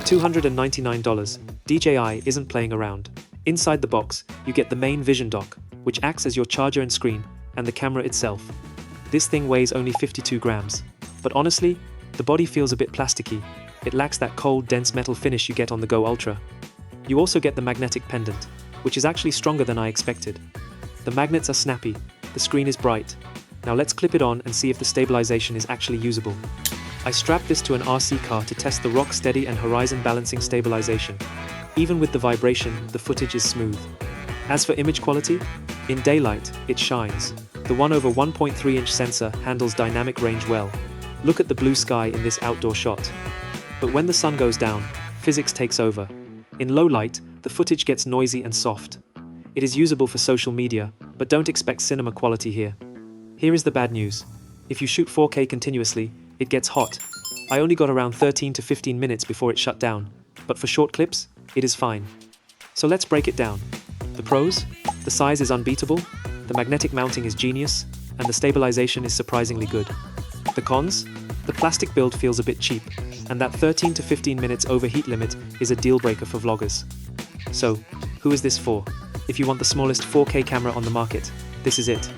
$299, DJI isn't playing around. Inside the box, you get the main vision dock, which acts as your charger and screen, and the camera itself. This thing weighs only 52 grams. But honestly, the body feels a bit plasticky. It lacks that cold, dense metal finish you get on the Go Ultra. You also get the magnetic pendant, which is actually stronger than I expected. The magnets are snappy, the screen is bright. Now let's clip it on and see if the stabilization is actually usable. I strapped this to an RC car to test the rock steady and horizon balancing stabilization. Even with the vibration, the footage is smooth. As for image quality, in daylight, it shines. The 1/1.3-inch sensor handles dynamic range well. Look at the blue sky in this outdoor shot. But when the sun goes down, physics takes over. In low light, the footage gets noisy and soft. It is usable for social media, but don't expect cinema quality here. Here is the bad news. If you shoot 4K continuously, it gets hot. I only got around 13 to 15 minutes before it shut down, but for short clips, it is fine. So let's break it down. The pros? The size is unbeatable, the magnetic mounting is genius, and the stabilization is surprisingly good. The cons? The plastic build feels a bit cheap, and that 13 to 15 minutes overheat limit is a deal breaker for vloggers. So, who is this for? If you want the smallest 4K camera on the market, this is it.